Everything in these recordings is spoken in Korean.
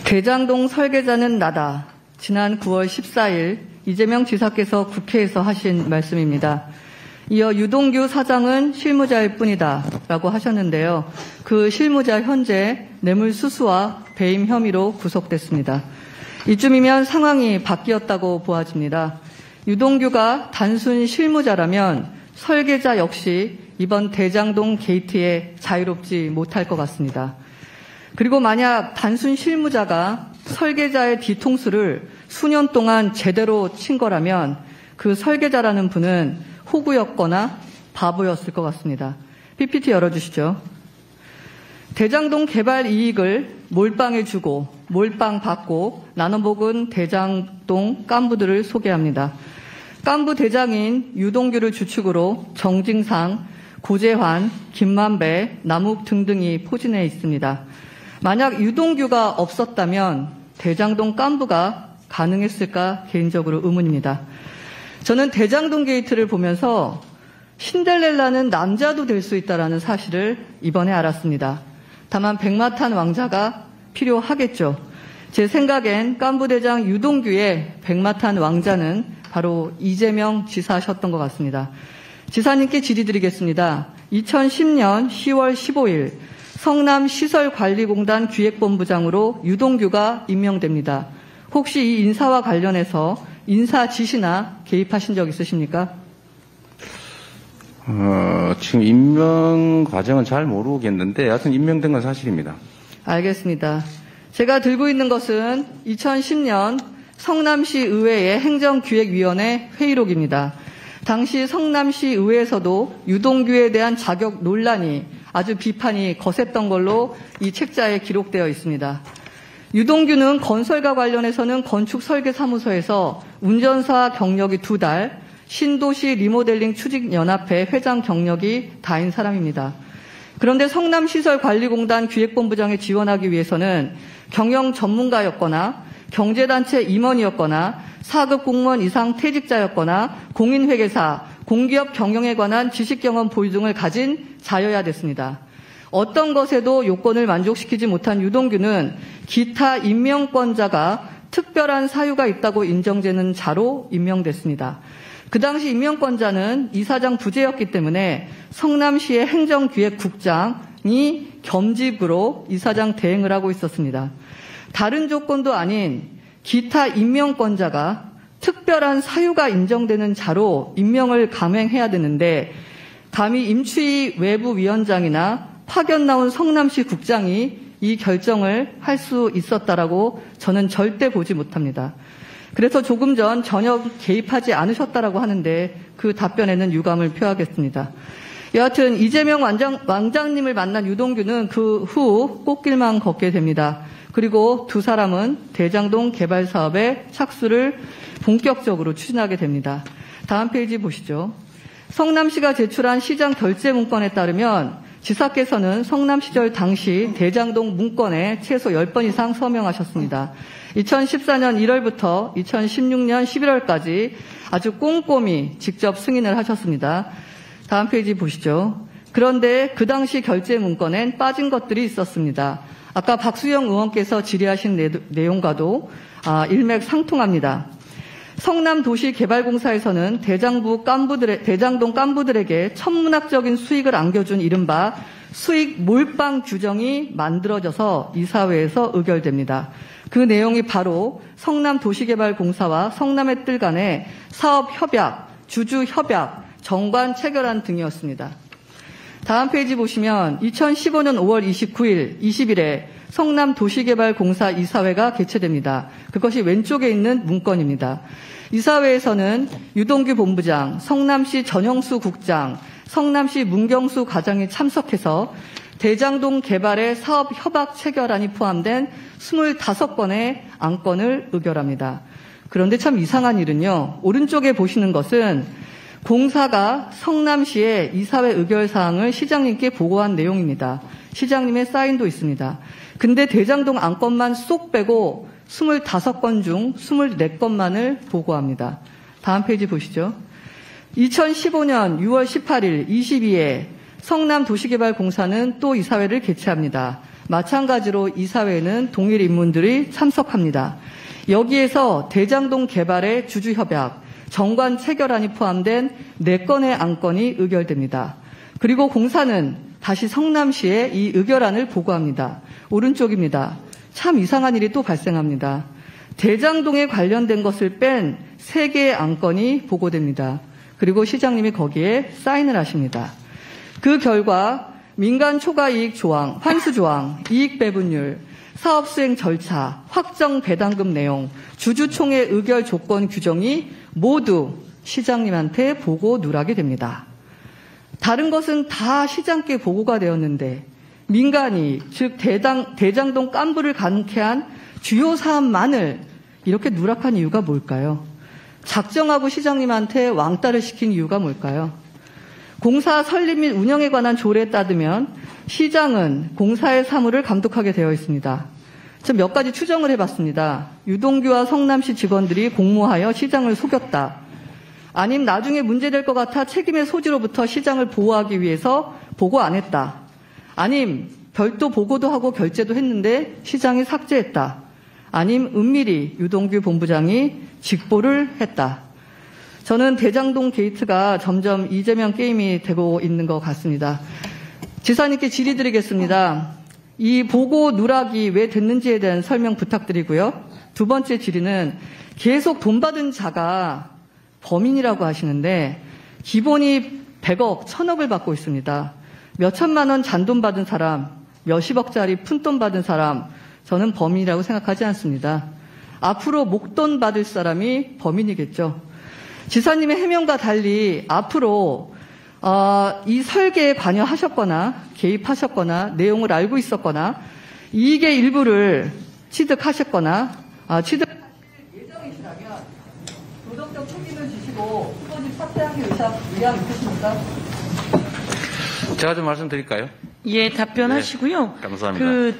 대장동 설계자는 나다. 지난 9월 14일 이재명 지사께서 국회에서 하신 말씀입니다. 이어 유동규 사장은 실무자일 뿐이다 라고 하셨는데요. 그 실무자 현재 뇌물수수와 배임 혐의로 구속됐습니다. 이쯤이면 상황이 바뀌었다고 보아집니다. 유동규가 단순 실무자라면 설계자 역시 이번 대장동 게이트에 자유롭지 못할 것 같습니다. 그리고 만약 단순 실무자가 설계자의 뒤통수를 수년 동안 제대로 친 거라면 그 설계자라는 분은 호구였거나 바보였을 것 같습니다. PPT 열어주시죠. 대장동 개발 이익을 몰빵해 주고 몰빵 받고 나눠 먹은 대장동 깐부들을 소개합니다. 깐부 대장인 유동규를 주축으로 정진상, 고재환, 김만배, 남욱 등등이 포진해 있습니다. 만약 유동규가 없었다면 대장동 깐부가 가능했을까 개인적으로 의문입니다. 저는 대장동 게이트를 보면서 신데렐라는 남자도 될 수 있다는 사실을 이번에 알았습니다. 다만 백마탄 왕자가 필요하겠죠. 제 생각엔 깐부대장 유동규의 백마탄 왕자는 바로 이재명 지사셨던 것 같습니다. 지사님께 질의드리겠습니다. 2010년 10월 15일 성남시설관리공단 기획본부장으로 유동규가 임명됩니다. 혹시 이 인사와 관련해서 인사 지시나 개입하신 적 있으십니까? 지금 임명 과정은 잘 모르겠는데 여하튼 임명된 건 사실입니다. 알겠습니다. 제가 들고 있는 것은 2010년 성남시 의회의 행정기획위원회 회의록입니다. 당시 성남시 의회에서도 유동규에 대한 자격 논란이 아주 비판이 거셌던 걸로 이 책자에 기록되어 있습니다. 유동규는 건설과 관련해서는 건축설계사무소에서 운전사 경력이 2달, 신도시 리모델링 추진연합회 회장 경력이 다인 사람입니다. 그런데 성남시설관리공단 기획본부장에 지원하기 위해서는 경영 전문가였거나 경제단체 임원이었거나 4급 공무원 이상 퇴직자였거나 공인회계사, 공기업 경영에 관한 지식경험 보유 등을 가진 자여야 됐습니다. 어떤 것에도 요건을 만족시키지 못한 유동규는 기타 임명권자가 특별한 사유가 있다고 인정되는 자로 임명됐습니다. 그 당시 임명권자는 이사장 부재였기 때문에 성남시의 행정기획국장이 겸직으로 이사장 대행을 하고 있었습니다. 다른 조건도 아닌 기타 임명권자가 특별한 사유가 인정되는 자로 임명을 감행해야 되는데 감히 임추위 외부위원장이나 파견 나온 성남시 국장이 이 결정을 할 수 있었다라고 저는 절대 보지 못합니다. 그래서 조금 전 전혀 개입하지 않으셨다라고 하는데 그 답변에는 유감을 표하겠습니다. 여하튼 이재명 왕장님을 만난 유동규는 그 후 꽃길만 걷게 됩니다. 그리고 두 사람은 대장동 개발 사업에 착수를 본격적으로 추진하게 됩니다. 다음 페이지 보시죠. 성남시가 제출한 시장 결재 문건에 따르면 지사께서는 성남시절 당시 대장동 문건에 최소 10번 이상 서명하셨습니다. 2014년 1월부터 2016년 11월까지 아주 꼼꼼히 직접 승인을 하셨습니다. 다음 페이지 보시죠. 그런데 그 당시 결재 문건엔 빠진 것들이 있었습니다. 아까 박수영 의원께서 질의하신 내용과도 일맥상통합니다. 성남도시개발공사에서는 대장동 깐부들에게 천문학적인 수익을 안겨준 이른바 수익 몰빵 규정이 만들어져서 이사회에서 의결됩니다. 그 내용이 바로 성남도시개발공사와 성남의 뜰 간의 사업협약, 주주협약, 정관 체결안 등이었습니다. 다음 페이지 보시면 2015년 5월 29일, 20일에 성남도시개발공사 이사회가 개최됩니다. 그것이 왼쪽에 있는 문건입니다. 이사회에서는 유동규 본부장, 성남시 전영수 국장, 성남시 문경수 과장이 참석해서 대장동 개발의 사업 협약 체결안이 포함된 25건의 안건을 의결합니다. 그런데 참 이상한 일은요. 오른쪽에 보시는 것은 공사가 성남시의 이사회 의결사항을 시장님께 보고한 내용입니다. 시장님의 사인도 있습니다. 근데 대장동 안건만 쏙 빼고 25건 중 24건만을 보고합니다. 다음 페이지 보시죠. 2015년 6월 18일 22에 성남도시개발공사는 또 이사회를 개최합니다. 마찬가지로 이사회에는 동일 인물들이 참석합니다. 여기에서 대장동 개발의 주주협약, 정관 체결안이 포함된 4건의 안건이 의결됩니다. 그리고 공사는 다시 성남시에 이 의결안을 보고합니다. 오른쪽입니다. 참 이상한 일이 또 발생합니다. 대장동에 관련된 것을 뺀 3개의 안건이 보고됩니다. 그리고 시장님이 거기에 사인을 하십니다. 그 결과 민간 초과이익 조항, 환수 조항, 이익 배분율, 사업 수행 절차, 확정 배당금 내용, 주주총회 의결 조건 규정이 모두 시장님한테 보고 누락이 됩니다. 다른 것은 다 시장께 보고가 되었는데 민간이 즉 대장동 깐부를 가능케 한 주요 사안만을 이렇게 누락한 이유가 뭘까요? 작정하고 시장님한테 왕따를 시킨 이유가 뭘까요? 공사 설립 및 운영에 관한 조례에 따르면 시장은 공사의 사무를 감독하게 되어 있습니다. 저 몇 가지 추정을 해봤습니다. 유동규와 성남시 직원들이 공모하여 시장을 속였다. 아님 나중에 문제될 것 같아 책임의 소지로부터 시장을 보호하기 위해서 보고 안 했다. 아님 별도 보고도 하고 결재도 했는데 시장이 삭제했다. 아님 은밀히 유동규 본부장이 직보를 했다. 저는 대장동 게이트가 점점 이재명 게임이 되고 있는 것 같습니다. 지사님께 질의드리겠습니다. 이 보고 누락이 왜 됐는지에 대한 설명 부탁드리고요. 두 번째 질의는 계속 돈 받은 자가 범인이라고 하시는데 기본이 100억, 1000억을 받고 있습니다. 몇 천만 원 잔돈 받은 사람, 몇십억짜리 푼돈 받은 사람, 저는 범인이라고 생각하지 않습니다. 앞으로 목돈 받을 사람이 범인이겠죠. 지사님의 해명과 달리 앞으로 이 설계에 관여하셨거나 개입하셨거나 내용을 알고 있었거나 이익의 일부를 취득하셨거나 취득하실 예정이시라면 도덕적 책임을 지시고 후보직 사퇴하기 의향 있으십니까? 제가 좀 말씀드릴까요? 예, 답변하시고요. 네, 감사합니다.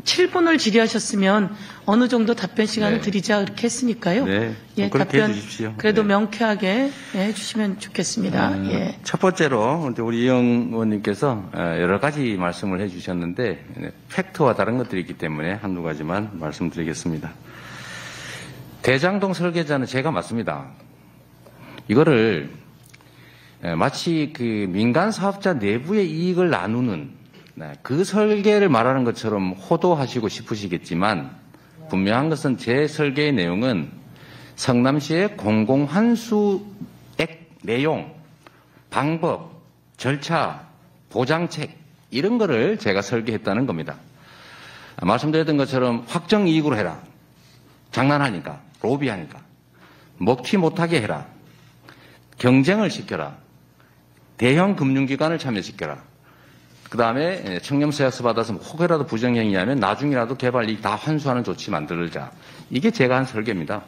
7분을 질의하셨으면 어느 정도 답변 시간을 네. 드리자 그렇게 했으니까요. 네, 예, 그렇게 답변 해주십시오. 그래도 네. 명쾌하게 해주시면 좋겠습니다. 예. 첫 번째로 이제 우리 이영 의원님께서 여러 가지 말씀을 해주셨는데 팩트와 다른 것들이 있기 때문에 한두 가지만 말씀드리겠습니다. 대장동 설계자는 제가 맞습니다. 이거를 마치 그 민간 사업자 내부의 이익을 나누는 그 설계를 말하는 것처럼 호도하시고 싶으시겠지만 분명한 것은 제 설계의 내용은 성남시의 공공환수액 내용, 방법, 절차, 보장책 이런 거를 제가 설계했다는 겁니다. 말씀드렸던 것처럼 확정 이익으로 해라. 장난하니까, 로비하니까. 먹튀 못하게 해라. 경쟁을 시켜라. 대형 금융기관을 참여시켜라. 그 다음에 청렴서약서 받아서 혹여라도 부정행위하면 나중이라도 개발 이익 다 환수하는 조치 만들자. 이게 제가 한 설계입니다.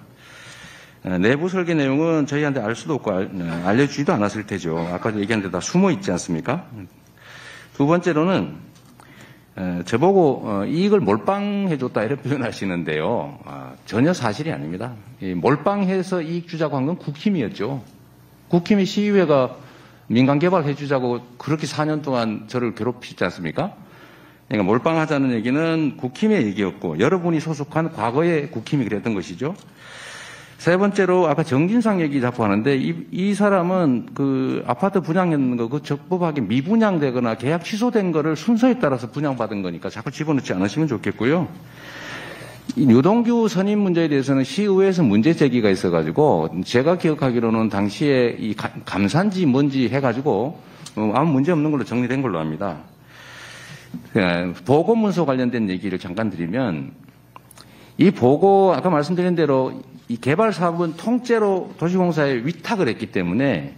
내부 설계 내용은 저희한테 알 수도 없고 알려주지도 않았을 테죠. 아까도 얘기한 데 다 숨어 있지 않습니까? 두 번째로는 저보고 이익을 몰빵해줬다 이렇게 표현하시는데요. 전혀 사실이 아닙니다. 몰빵해서 이익 주자고 한 건 국힘이었죠. 국힘의 시의회가 민간 개발해주자고 그렇게 4년 동안 저를 괴롭히지 않습니까? 그러니까 몰빵하자는 얘기는 국힘의 얘기였고 여러분이 소속한 과거의 국힘이 그랬던 것이죠. 세 번째로 아까 정진상 얘기 자꾸 하는데 이 사람은 그 아파트 분양했는 거 그 적법하게 미분양되거나 계약 취소된 거를 순서에 따라서 분양받은 거니까 자꾸 집어넣지 않으시면 좋겠고요. 이 유동규 선임 문제에 대해서는 시의회에서 문제 제기가 있어가지고 제가 기억하기로는 당시에 이 감사인지 뭔지 해가지고 아무 문제 없는 걸로 정리된 걸로 압니다. 보고 문서 관련된 얘기를 잠깐 드리면 이 보고 아까 말씀드린 대로 이 개발 사업은 통째로 도시공사에 위탁을 했기 때문에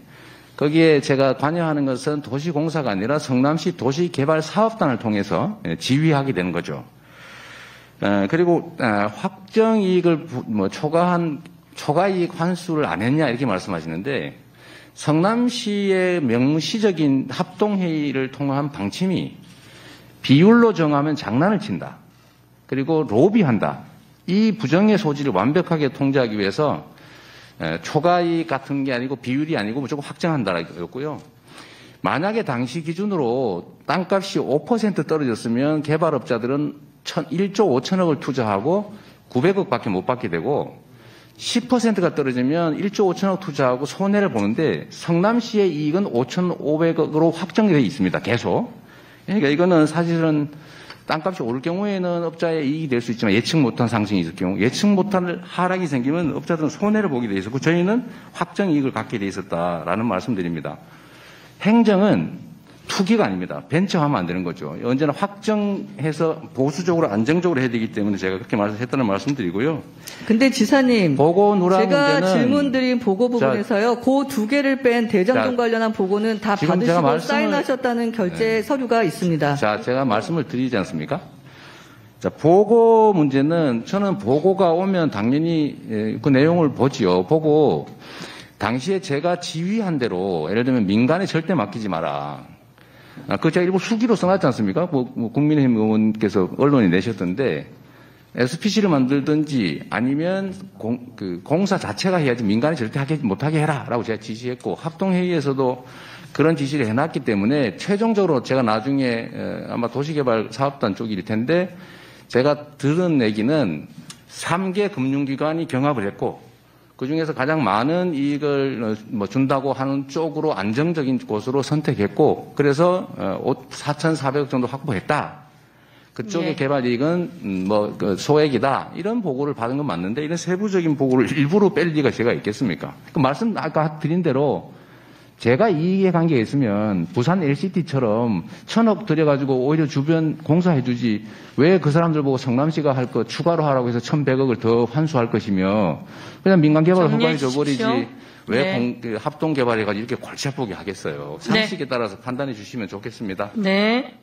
거기에 제가 관여하는 것은 도시공사가 아니라 성남시 도시개발사업단을 통해서 지휘하게 되는 거죠. 그리고 확정이익을 초과이익 환수를 안 했냐 이렇게 말씀하시는데 성남시의 명시적인 합동회의를 통한 방침이 비율로 정하면 장난을 친다. 그리고 로비한다. 이 부정의 소지를 완벽하게 통제하기 위해서 초과이익 같은 게 아니고 비율이 아니고 무조건 확정한다였고요. 만약에 당시 기준으로 땅값이 5% 떨어졌으면 개발업자들은 1조 5천억을 투자하고 900억밖에 못 받게 되고 10%가 떨어지면 1조 5천억 투자하고 손해를 보는데 성남시의 이익은 5,500억으로 확정되어 있습니다. 계속. 그러니까 이거는 사실은 땅값이 오를 경우에는 업자의 이익이 될 수 있지만 예측 못한 상승이 있을 경우 예측 못한 하락이 생기면 업자들은 손해를 보게 돼 있었고 저희는 확정 이익을 갖게 돼 있었다라는 말씀드립니다. 행정은 투기가 아닙니다. 벤처하면 안 되는 거죠. 언제나 확정해서 보수적으로 안정적으로 해야 되기 때문에 제가 그렇게 했다는 말씀드리고요. 근데 지사님, 보고 누락 제가 문제는 질문드린 보고 부분에서요, 그 두 개를 뺀 대장동 관련한 보고는 다 지금 제가 받으시고 사인하셨다는 결제 서류가 있습니다. 자, 제가 말씀을 드리지 않습니까? 자, 보고 문제는 저는 보고가 오면 당연히 그 내용을 보지요. 보고 당시에 제가 지휘한 대로 예를 들면 민간에 절대 맡기지 마라. 그 제가 일부 수기로 써놨지 않습니까? 국민의힘 의원께서 언론에 내셨던데 SPC를 만들든지 아니면 공사 자체가 해야지 민간에 절대 못하게 해라라고 제가 지시했고 합동회의에서도 그런 지시를 해놨기 때문에 최종적으로 제가 나중에 아마 도시개발 사업단 쪽일 텐데 제가 들은 얘기는 3개 금융기관이 경합을 했고 그중에서 가장 많은 이익을 준다고 하는 쪽으로 안정적인 곳으로 선택했고 그래서 4,400억 정도 확보했다. 그쪽의 네. 개발 이익은 소액이다. 이런 보고를 받은 건 맞는데 이런 세부적인 보고를 일부러 뺄 리가 제가 있겠습니까? 그 말씀 아까 드린 대로 제가 이익에 관계가 있으면 부산 LCT처럼 1,000억 들여가지고 오히려 주변 공사해주지 왜 그 사람들 보고 성남시가 할 거 추가로 하라고 해서 1,100억을 더 환수할 것이며 그냥 민간 개발을 허가해 줘버리지 왜 네. 합동 개발해가지고 이렇게 골치 아프게 하겠어요. 상식에 따라서 판단해 주시면 좋겠습니다. 네.